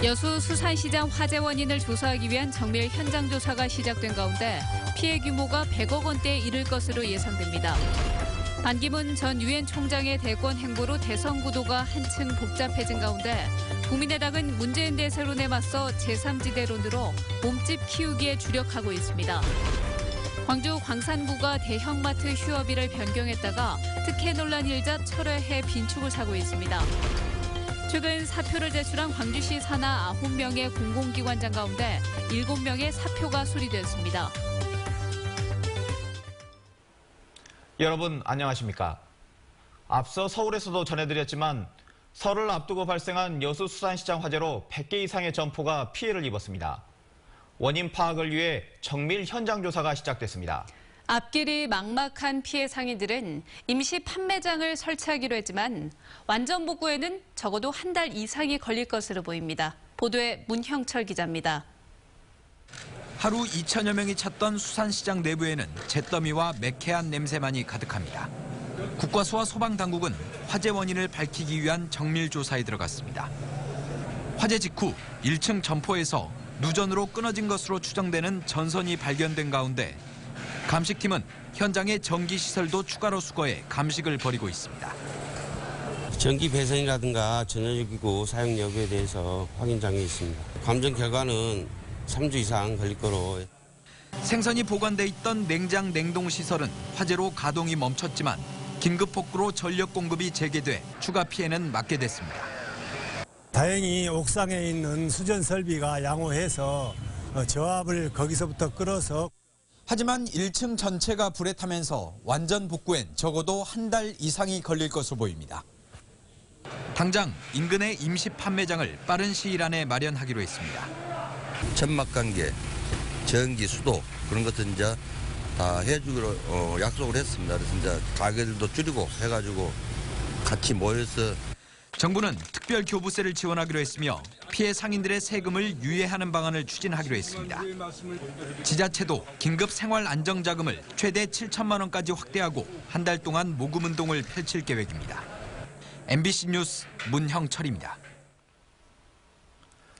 여수 수산시장 화재 원인을 조사하기 위한 정밀 현장 조사가 시작된 가운데 피해 규모가 100억 원대에 이를 것으로 예상됩니다. 반기문 전 유엔 총장의 대권 행보로 대선 구도가 한층 복잡해진 가운데 국민의당은 문재인 대세론에 맞서 제3지대론으로 몸집 키우기에 주력하고 있습니다. 광주 광산구가 대형마트 휴업일을 변경했다가 특혜 논란 일자 철회해 빈축을 사고 있습니다. 최근 사표를 제출한 광주시 산하 9명의 공공기관장 가운데 7명의 사표가 수리됐습니다. 여러분 안녕하십니까? 앞서 서울에서도 전해드렸지만 설을 앞두고 발생한 여수 수산시장 화재로 100개 이상의 점포가 피해를 입었습니다. 원인 파악을 위해 정밀 현장 조사가 시작됐습니다. 앞길이 막막한 피해 상인들은 임시 판매장을 설치하기로 했지만 완전 복구에는 적어도 한 달 이상이 걸릴 것으로 보입니다. 보도에 문형철 기자입니다. 하루 2천여 명이 찾던 수산시장 내부에는 잿더미와 매캐한 냄새만이 가득합니다. 국과수와 소방당국은 화재 원인을 밝히기 위한 정밀 조사에 들어갔습니다. 화재 직후 1층 점포에서 누전으로 끊어진 것으로 추정되는 전선이 발견된 가운데 감식팀은 현장의 전기시설도 추가로 수거해 감식을 벌이고 있습니다. 전기 배선이라든가 전원기구 사용 여부에 대해서 확인 장에 있습니다. 감정 결과는 3주 이상 걸릴 거로. 생선이 보관돼 있던 냉장 냉동시설은 화재로 가동이 멈췄지만 긴급 복구로 전력 공급이 재개돼 추가 피해는 막게 됐습니다. 다행히 옥상에 있는 수전 설비가 양호해서 저압을 거기서부터 끌어서. 하지만 1층 전체가 불에 타면서 완전 복구엔 적어도 한 달 이상이 걸릴 것으로 보입니다. 당장 인근의 임시 판매장을 빠른 시일 안에 마련하기로 했습니다. 천막 관계, 전기, 수도 그런 것들 이제 다 해주기로 약속을 했습니다. 그래서 이제 가게들도 줄이고 해가지고 같이 모여서. 정부는 특별 교부세를 지원하기로 했으며 피해 상인들의 세금을 유예하는 방안을 추진하기로 했습니다. 지자체도 긴급 생활 안정자금을 최대 7천만 원까지 확대하고 한 달 동안 모금 운동을 펼칠 계획입니다. MBC 뉴스 문형철입니다.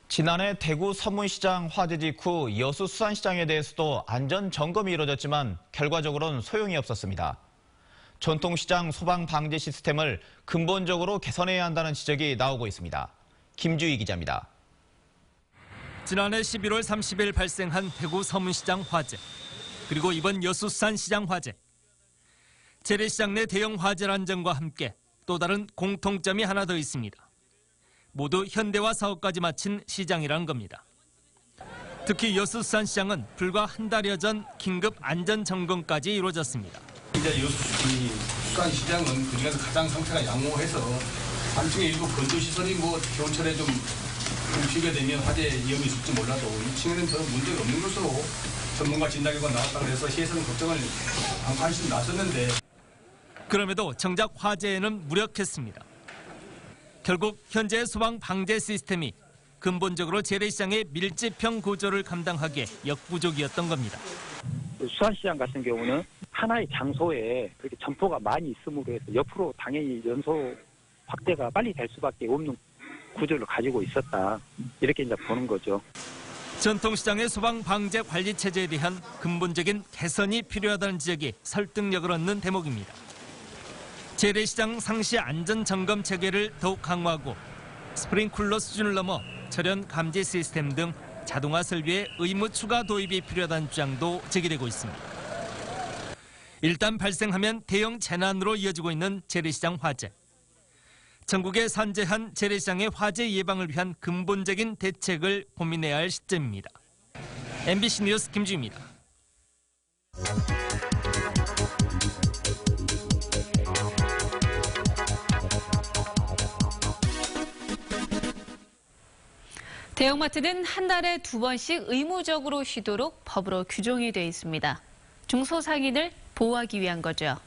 지난해 대구 서문시장 화재 직후 여수 수산시장에 대해서도 안전 점검이 이뤄졌지만 결과적으로는 소용이 없었습니다. 전통시장 소방 방제 시스템을 근본적으로 개선해야 한다는 지적이 나오고 있습니다. 김주희 기자입니다. 지난해 11월 30일 발생한 대구 서문시장 화재, 그리고 이번 여수 수산시장 화재. 재래시장 내 대형 화재란 점과 함께 또 다른 공통점이 하나 더 있습니다. 모두 현대화 사업까지 마친 시장이란 겁니다. 특히 여수 수산시장은 불과 한 달여 전 긴급 안전 점검까지 이루어졌습니다. 이제 여수 수산시장은 그중에서 가장 상태가 양호해서 안층에 일부 건조시설이 겨울철에 좀 비가 되면 화재 위험이 있을지 몰라도 2층에는 별 문제가 없는 것으로 전문가 진단 결과 나왔다고 해서 시에서는 걱정을 안고 한심 나섰는데. 그럼에도 정작 화재에는 무력했습니다. 결국 현재의 소방 방제 시스템이 근본적으로 재래시장의 밀집형 구조를 감당하기에 역부족이었던 겁니다. 수산시장 같은 경우는 하나의 장소에 그렇게 점포가 많이 있음으로 해서 옆으로 당연히 연소 확대가 빨리 될 수밖에 없는 구조를 가지고 있었다. 이렇게 이제 보는 거죠. 전통시장의 소방 방제 관리 체제에 대한 근본적인 개선이 필요하다는 지적이 설득력을 얻는 대목입니다. 재래시장 상시 안전 점검 체계를 더욱 강화하고 스프링클러 수준을 넘어 절연 감지 시스템 등 자동화 설비의 의무 추가 도입이 필요하다는 주장도 제기되고 있습니다. 일단 발생하면 대형 재난으로 이어지고 있는 재래시장 화재. 전국에 산재한 재래시장의 화재 예방을 위한 근본적인 대책을 고민해야 할 시점입니다. MBC 뉴스 김주희입니다. 대형마트는 한 달에 2번씩 의무적으로 쉬도록 법으로 규정이 돼 있습니다. 중소상인을 보호하기 위한 거죠.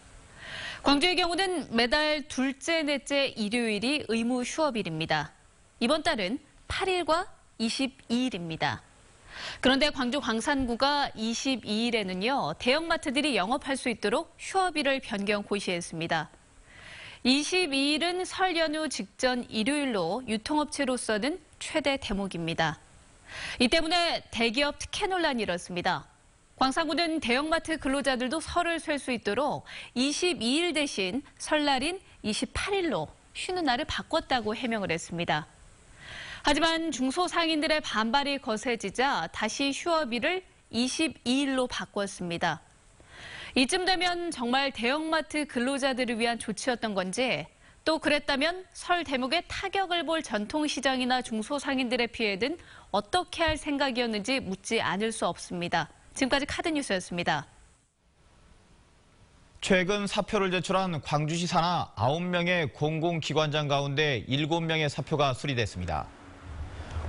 광주의 경우는 매달 둘째, 넷째 일요일이 의무 휴업일입니다. 이번 달은 8일과 22일입니다. 그런데 광주 광산구가 22일에는요, 대형마트들이 영업할 수 있도록 휴업일을 변경 고시했습니다. 22일은 설 연휴 직전 일요일로 유통업체로서는 최대 대목입니다. 이 때문에 대기업 특혜 논란이 일었습니다. 광산구는 대형마트 근로자들도 설을 쉴 수 있도록 22일 대신 설날인 28일로 쉬는 날을 바꿨다고 해명을 했습니다. 하지만 중소상인들의 반발이 거세지자 다시 휴업일을 22일로 바꿨습니다. 이쯤 되면 정말 대형마트 근로자들을 위한 조치였던 건지, 또 그랬다면 설 대목에 타격을 볼 전통시장이나 중소상인들의 피해는 어떻게 할 생각이었는지 묻지 않을 수 없습니다. 지금까지 카드뉴스였습니다. 최근 사표를 제출한 광주시 산하 9명의 공공기관장 가운데 7명의 사표가 수리됐습니다.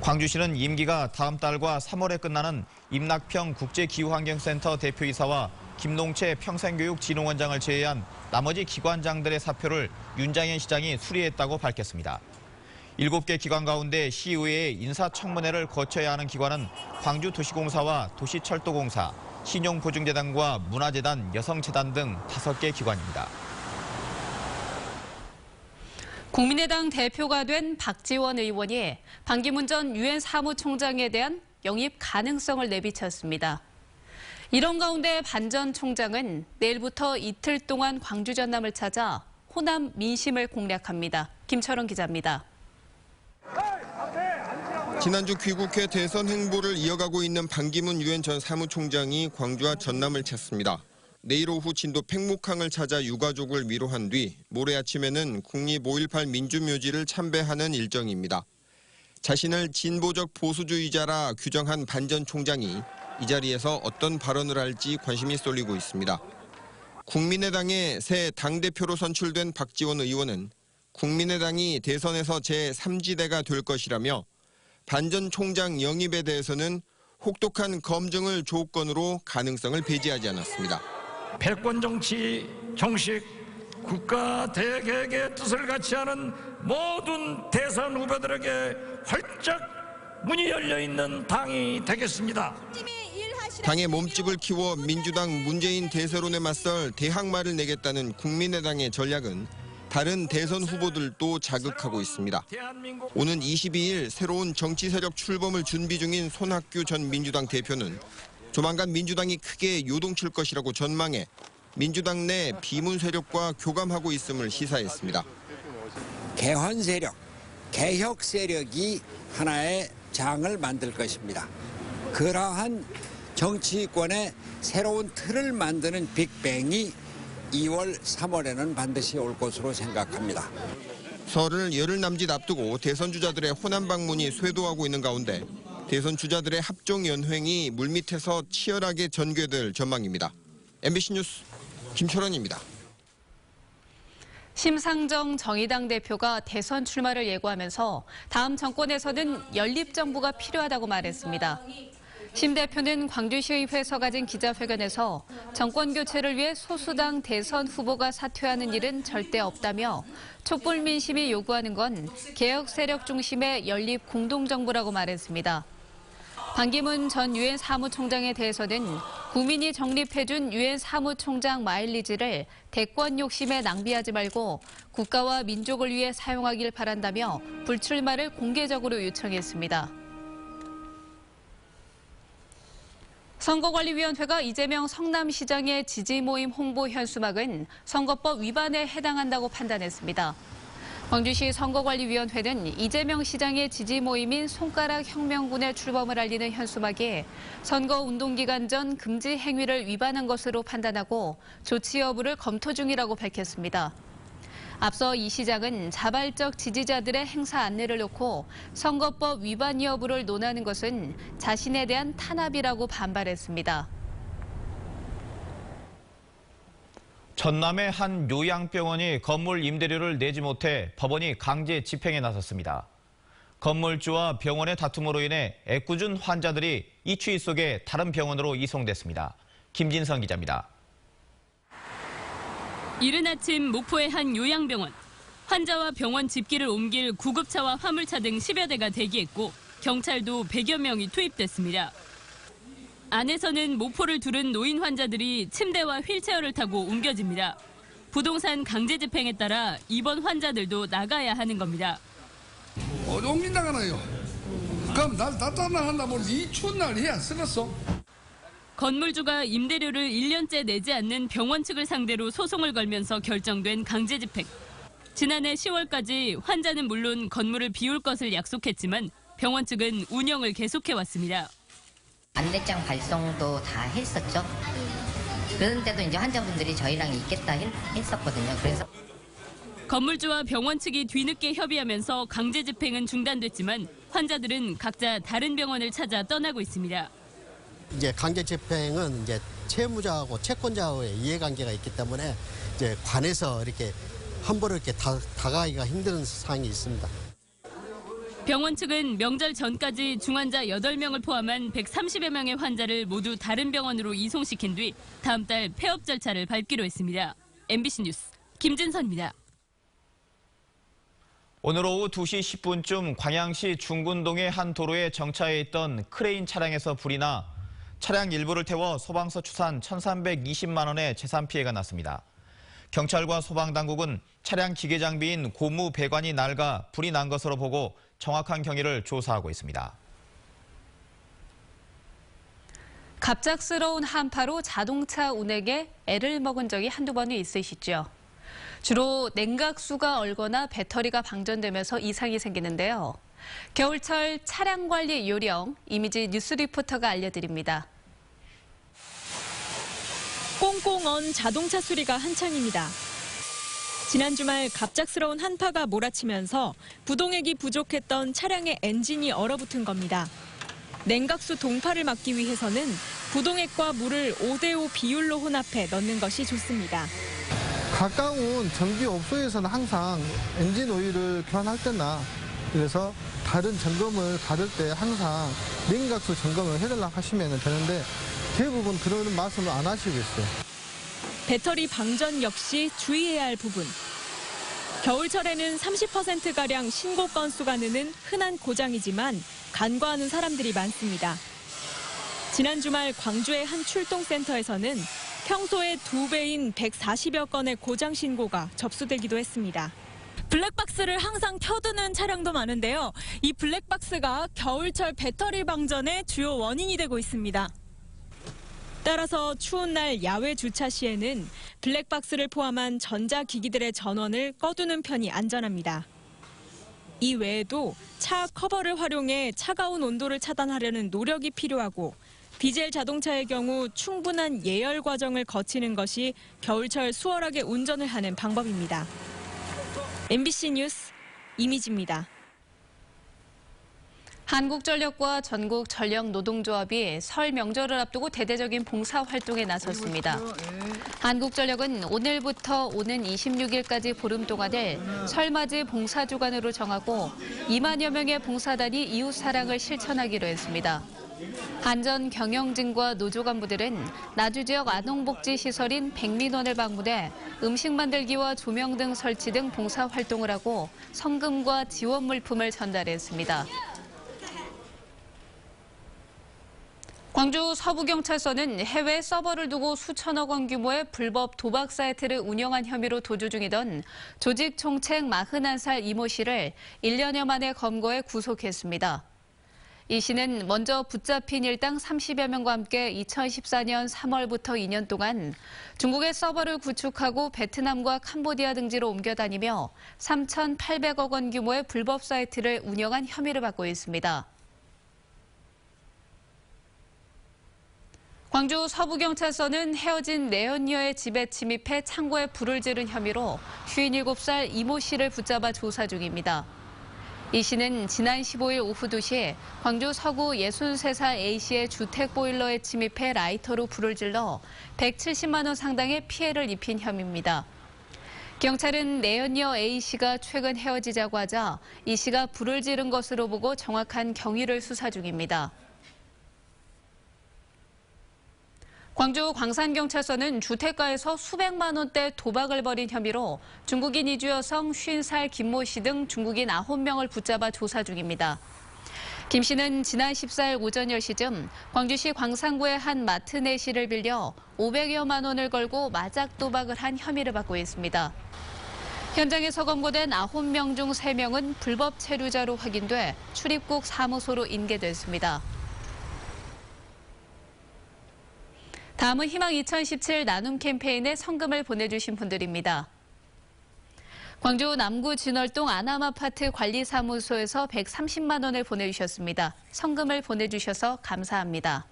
광주시는 임기가 다음 달과 3월에 끝나는 임낙평 국제기후환경센터 대표이사와 김농채 평생교육진흥원장을 제외한 나머지 기관장들의 사표를 윤장현 시장이 수리했다고 밝혔습니다. 7개 기관 가운데 시의회의 인사청문회를 거쳐야 하는 기관은 광주도시공사와 도시철도공사, 신용보증재단과 문화재단, 여성재단 등 5개 기관입니다. 국민의당 대표가 된 박지원 의원이 반기문 전 유엔 사무총장에 대한 영입 가능성을 내비쳤습니다. 이런 가운데 반 전 총장은 내일부터 이틀 동안 광주 전남을 찾아 호남 민심을 공략합니다. 김철원 기자입니다. 지난주 귀국해 대선 행보를 이어가고 있는 반기문 유엔 전 사무총장이 광주와 전남을 찾습니다. 내일 오후 진도 팽목항을 찾아 유가족을 위로한 뒤 모레 아침에는 국립 5.18 민주묘지를 참배하는 일정입니다. 자신을 진보적 보수주의자라 규정한 반 전 총장이 이 자리에서 어떤 발언을 할지 관심이 쏠리고 있습니다. 국민의당의 새 당대표로 선출된 박지원 의원은 국민의당이 대선에서 제3지대가 될 것이라며 반 전 총장 영입에 대해서는 혹독한 검증을 조건으로 가능성을 배제하지 않았습니다. 패권 정치 정식, 국가 대개혁의 뜻을 같이 하는 모든 대선 후보들에게 활짝 문이 열려 있는 당이 되겠습니다. 당의 몸집을 키워 민주당 문재인 대세론에 맞설 대항마를 내겠다는 국민의당의 전략은 다른 대선 후보들도 자극하고 있습니다. 오는 22일 새로운 정치 세력 출범을 준비 중인 손학규 전 민주당 대표는 조만간 민주당이 크게 요동칠 것이라고 전망해 민주당 내 비문 세력과 교감하고 있음을 시사했습니다. 개헌 세력, 개혁 세력이 하나의 장을 만들 것입니다. 그러한 정치권의 새로운 틀을 만드는 빅뱅이 2월, 3월에는 반드시 올 것으로 생각합니다. 설을 열흘 남짓 앞두고 대선 주자들의 호남 방문이 쇄도하고 있는 가운데 대선 주자들의 합종 연횡이 물밑에서 치열하게 전개될 전망입니다. MBC 뉴스 김철원입니다. 심상정 정의당 대표가 대선 출마를 예고하면서 다음 정권에서는 연립정부가 필요하다고 말했습니다. 심 대표는 광주시의회에서 가진 기자회견에서 정권 교체를 위해 소수당 대선 후보가 사퇴하는 일은 절대 없다며 촛불 민심이 요구하는 건 개혁 세력 중심의 연립 공동정부라고 말했습니다. 반기문 전 유엔 사무총장에 대해서는 국민이 적립해준 유엔 사무총장 마일리지를 대권 욕심에 낭비하지 말고 국가와 민족을 위해 사용하길 바란다며 불출마를 공개적으로 요청했습니다. 선거관리위원회가 이재명 성남시장의 지지 모임 홍보 현수막은 선거법 위반에 해당한다고 판단했습니다. 광주시 선거관리위원회는 이재명 시장의 지지 모임인 손가락 혁명군의 출범을 알리는 현수막이 선거운동 기간 전 금지 행위를 위반한 것으로 판단하고 조치 여부를 검토 중이라고 밝혔습니다. 앞서 이 시장은 자발적 지지자들의 행사 안내를 놓고 선거법 위반 여부를 논하는 것은 자신에 대한 탄압이라고 반발했습니다. 전남의 한 요양병원이 건물 임대료를 내지 못해 법원이 강제 집행에 나섰습니다. 건물주와 병원의 다툼으로 인해 애꿎은 환자들이 이 추위 속에 다른 병원으로 이송됐습니다. 김진성 기자입니다. 이른 아침 목포의 한 요양병원. 환자와 병원 집기를 옮길 구급차와 화물차 등 10여 대가 대기했고 경찰도 100여 명이 투입됐습니다. 안에서는 모포를 두른 노인 환자들이 침대와 휠체어를 타고 옮겨집니다. 부동산 강제 집행에 따라 입원 환자들도 나가야 하는 겁니다. 옮긴다잖아요. 그럼 날 닫아나 한다면 이 추운 날 해야 쓰겠어? 건물주가 임대료를 1년째 내지 않는 병원 측을 상대로 소송을 걸면서 결정된 강제 집행. 지난해 10월까지 환자는 물론 건물을 비울 것을 약속했지만 병원 측은 운영을 계속해왔습니다. 안내장 발송도 다 했었죠. 그런데도 이제 환자분들이 저희랑 있겠다 했었거든요. 그래서 건물주와 병원 측이 뒤늦게 협의하면서 강제 집행은 중단됐지만 환자들은 각자 다른 병원을 찾아 떠나고 있습니다. 이제 강제 집행은 이제 채무자하고 채권자와의 이해관계가 있기 때문에 이제 관에서 이렇게 함부로 이렇게 다가가기가 힘든 사항이 있습니다. 병원 측은 명절 전까지 중환자 8명을 포함한 130여 명의 환자를 모두 다른 병원으로 이송시킨 뒤 다음 달 폐업 절차를 밟기로 했습니다. MBC 뉴스 김진선입니다. 오늘 오후 2시 10분쯤 광양시 중군동의 한 도로에 정차해 있던 크레인 차량에서 불이 나 차량 일부를 태워 소방서 추산 1,320만 원의 재산 피해가 났습니다. 경찰과 소방당국은 차량 기계 장비인 고무 배관이 낡아 불이 난 것으로 보고 정확한 경위를 조사하고 있습니다. 갑작스러운 한파로 자동차 운행에 애를 먹은 적이 한두 번이 있으시죠? 주로 냉각수가 얼거나 배터리가 방전되면서 이상이 생기는데요. 겨울철 차량 관리 요령, 이미지 뉴스 리포터가 알려드립니다. 꽁꽁 언 자동차 수리가 한창입니다. 지난 주말 갑작스러운 한파가 몰아치면서 부동액이 부족했던 차량의 엔진이 얼어붙은 겁니다. 냉각수 동파를 막기 위해서는 부동액과 물을 5대5 비율로 혼합해 넣는 것이 좋습니다. 가까운 정비업소에서는 항상 엔진 오일을 교환할 때나 그래서 다른 점검을 받을 때 항상 냉각수 점검을 해달라고 하시면 되는데 대부분 그런 말씀을 안 하시고 있어요. 배터리 방전 역시 주의해야 할 부분. 겨울철에는 30%가량 신고 건수가 느는 흔한 고장이지만 간과하는 사람들이 많습니다. 지난 주말 광주의 한 출동센터에서는 평소의 2배인 140여 건의 고장 신고가 접수되기도 했습니다. 블랙박스를 항상 켜두는 차량도 많은데요. 이 블랙박스가 겨울철 배터리 방전의 주요 원인이 되고 있습니다. 따라서 추운 날 야외 주차 시에는 블랙박스를 포함한 전자기기들의 전원을 꺼두는 편이 안전합니다. 이 외에도 차 커버를 활용해 차가운 온도를 차단하려는 노력이 필요하고 디젤 자동차의 경우 충분한 예열 과정을 거치는 것이 겨울철 수월하게 운전을 하는 방법입니다. MBC 뉴스 이미지입니다. 한국전력과 전국전력노동조합이 설 명절을 앞두고 대대적인 봉사활동에 나섰습니다. 한국전력은 오늘부터 오는 26일까지 보름 동안을 설맞이 봉사주간으로 정하고 2만여 명의 봉사단이 이웃사랑을 실천하기로 했습니다. 한전 경영진과 노조 간부들은 나주 지역 아동복지시설인 백민원을 방문해 음식 만들기와 조명 등 설치 등 봉사활동을 하고 성금과 지원 물품을 전달했습니다. 광주 서부경찰서는 해외 서버를 두고 수천억 원 규모의 불법 도박 사이트를 운영한 혐의로 도주 중이던 조직 총책 41살 이모 씨를 1년여 만에 검거해 구속했습니다. 이 씨는 먼저 붙잡힌 일당 30여 명과 함께 2014년 3월부터 2년 동안 중국의 서버를 구축하고 베트남과 캄보디아 등지로 옮겨 다니며 3,800억 원 규모의 불법 사이트를 운영한 혐의를 받고 있습니다. 광주 서부경찰서는 헤어진 내연녀의 집에 침입해 창고에 불을 지른 혐의로 57살 이모 씨를 붙잡아 조사 중입니다. 이 씨는 지난 15일 오후 2시 광주 서구 63살 A 씨의 주택 보일러에 침입해 라이터로 불을 질러 170만 원 상당의 피해를 입힌 혐의입니다. 경찰은 내연녀 A 씨가 최근 헤어지자고 하자 이 씨가 불을 지른 것으로 보고 정확한 경위를 수사 중입니다. 광주 광산경찰서는 주택가에서 수백만 원대 도박을 벌인 혐의로 중국인 이주 여성 50살 김모 씨 등 중국인 9명을 붙잡아 조사 중입니다. 김 씨는 지난 14일 오전 10시쯤 광주시 광산구의 한 마트 내시를 빌려 500여만 원을 걸고 마작 도박을 한 혐의를 받고 있습니다. 현장에서 검거된 9명 중 3명은 불법 체류자로 확인돼 출입국 사무소로 인계됐습니다. 다음은 희망 2017 나눔 캠페인에 성금을 보내주신 분들입니다. 광주 남구 진월동 아남아파트 관리사무소에서 130만 원을 보내주셨습니다. 성금을 보내주셔서 감사합니다.